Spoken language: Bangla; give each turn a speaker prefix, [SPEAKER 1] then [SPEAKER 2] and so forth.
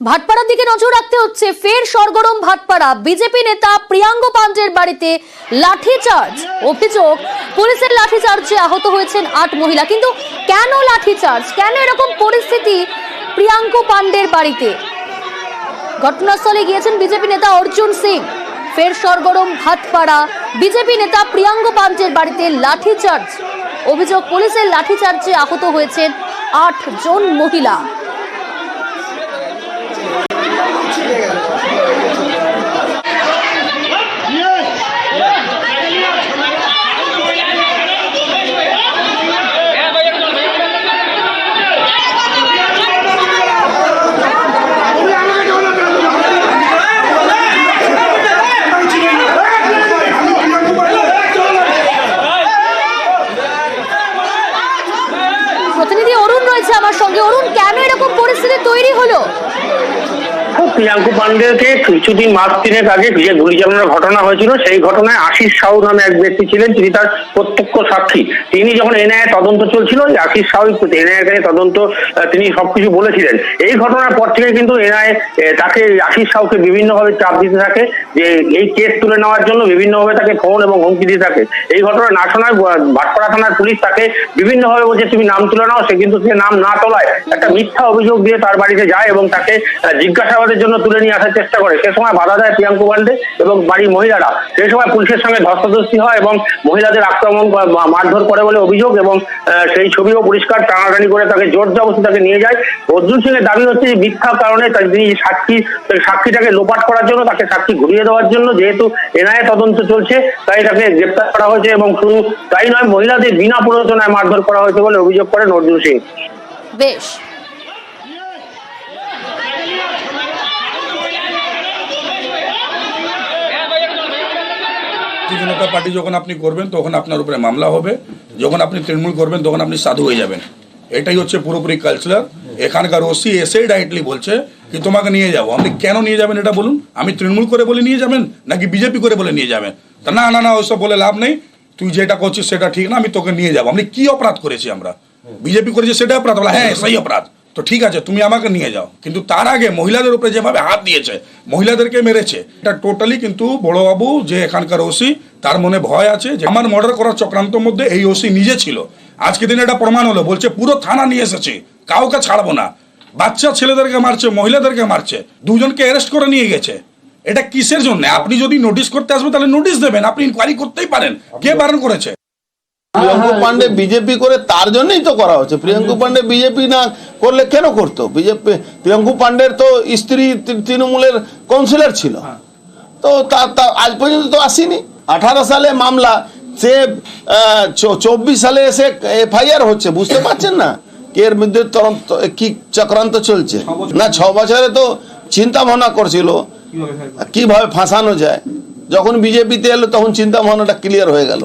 [SPEAKER 1] ভাটপাড়ার দিকে নজর রাখতে হচ্ছে। ফের সরগরম ভাটপাড়া। বিজেপি নেতা প্রিয়াঙ্গ পাণ্ডের বাড়িতে লাঠিচার্জ। অভিযোগ, পুলিশের লাঠিচার্জে আহত হয়েছেন 8 মহিলা। কিন্তু কেন লাঠিচার্জ, কেন এরকম পরিস্থিতি প্রিয়াঙ্গ পাণ্ডের বাড়িতে? ঘটনাস্থলে গিয়েছেন বিজেপি নেতা অর্জুন সিং। ফের সরগরম ভাটপাড়া। বিজেপি নেতা প্রিয়াঙ্গ পাণ্ডের বাড়িতে লাঠিচার্জ। অভিযোগ, পুলিশের লাঠিচার্জে আহত হয়েছেন 8 জন মহিলা। প্রতিনিধি অরুণ রয়েছে আমার সঙ্গে। অরুণ, কেন এরকম পরিস্থিতি তৈরি হলো?
[SPEAKER 2] প্রিয়াঙ্ক পাণ্ডেকে কিছুদিন মাস তিনেক আগে যে গুলি চালানোর ঘটনা হয়েছিল, সেই ঘটনায় আশিস সাহু নামে এক ব্যক্তি ছিলেন, তিনি তার প্রত্যক্ষ সাক্ষী। তিনি যখন এনআইএ তদন্ত চলছিল, আশিস সাহু এনআইএ কাছে তদন্ত তিনি সবকিছু বলেছিলেন। এই ঘটনার পর থেকে কিন্তু এনআইএ তাকে, আশিস সাহুকে বিভিন্নভাবে চাপ দিতে থাকে যে এই কেস তুলে নেওয়ার জন্য বিভিন্নভাবে তাকে ফোন এবং হুমকি দিতে থাকে। এই ঘটনা না শোনায় ভাটপাড়া থানার পুলিশ তাকে বিভিন্নভাবে বলছে তুমি নাম তুলে নাও। সে কিন্তু সে নাম না তোলায় একটা মিথ্যা অভিযোগ দিয়ে তার বাড়িতে যায় এবং তাকে জিজ্ঞাসাবাদের জন্য তুলে নিয়ে আসার চেষ্টা করে। সে সময় বাধা দেয় প্রিয়াঙ্ক পাণ্ডে এবং বাড়ির মহিলারা। সেই সময় পুলিশের সঙ্গে ধস্তাধস্তি হয় এবং মহিলাদের আক্রমণ মারধর করে বলে অভিযোগ, এবং সেই ছবিও পরিষ্কার টানাটানি করে তাকে জোর জবরদস্তি তাকে নিয়ে যায়। অর্জুন সিং এর দাবি হচ্ছে যে মিথ্যা কারণে তিনি সাক্ষীটাকে লোপাট করার জন্য, তাকে সাক্ষী ঘুরিয়ে দেওয়ার জন্য, যেহেতু এনআইএ তদন্ত চলছে তাই তাকে গ্রেপ্তার করা হয়েছে। এবং শুধু তাই নয়, মহিলাদের বিনা প্ররোচনায় মারধর করা হয়েছে বলে অভিযোগ করেন অর্জুন সিং।
[SPEAKER 1] বেশ।
[SPEAKER 3] ভারতীয় জনতা পার্টি যখন আপনি করবেন তখন আপনার উপরে মামলা হবে, যখন আপনি তৃণমূল করবেন তখন আপনি সাধু হয়ে যাবেন। এটাই হচ্ছে পুরোপুরি কালচার। এখানকার ওসি এসে ডাইরেক্টলি বলছে কি তোমাকে নিয়ে যাবো। আপনি কেন নিয়ে যাবেন এটা বলুন? আমি তৃণমূল করে বলে নিয়ে যাবেন নাকি বিজেপি করে বলে নিয়ে যাবেন? তা না না না, ওইসব বলে লাভ নেই, তুই যেটা করছিস সেটা ঠিক না, আমি তোকে নিয়ে যাবো। আপনি কি অপরাধ করেছি? আমরা বিজেপি করেছি সেটা অপরাধ? বলা হ্যাঁ সেই অপরাধ, তো ঠিক আছে তুমি আমাকে নিয়ে যাও। কিন্তু তার আগে মহিলাদের উপরে যেভাবে হাত দিয়েছে, মহিলাদেরকে মেরেছে, এটা টোটালি কিন্তু বড়বাবু যে এখানকার ওসি, তার মনে ভয় আছে যে আমার মার্ডার করার চক্রান্তের মধ্যে এই ওসি নিজে ছিল। আজকে দিনে এটা প্রমাণ হলো। বলছে পুরো থানা নিয়ে এসেছে, কাউকে ছাড়বো না। বাচ্চা ছেলেদেরকে মারছে, মহিলাদেরকে মারছে, দুজনকে অ্যারেস্ট করে নিয়ে গেছে। এটা কিসের জন্য? আপনি যদি নোটিশ করতে আসবেন তাহলে নোটিশ দেবেন, আপনি ইনকোয়ারি করতেই পারেন। কে বারণ করেছে?
[SPEAKER 4] প্রিয়াঙ্ক পাণ্ডে বিজেপি করে তার জন্যই তো করা হচ্ছে। প্রিয়াঙ্ক পাণ্ডে বিজেপি না করলে কেন করতো? বিজেপি প্রিয়াঙ্ক পাণ্ডের তো স্ত্রী তৃণমূলের কাউন্সিলর ছিল, তো আজ পর্যন্ত তো আসেনি। 18 সালে মামলা, সে 24 সালে এসে এফআইআর হচ্ছে। বুঝতে পারছেন না এর মধ্যে কি চক্রান্ত চলছে? না 6 বছরে তো চিন্তা ভাবনা করছিল কিভাবে ফাঁসানো যায়। যখন বিজেপিতে এলো তখন চিন্তা ভাবনাটা ক্লিয়ার হয়ে গেল।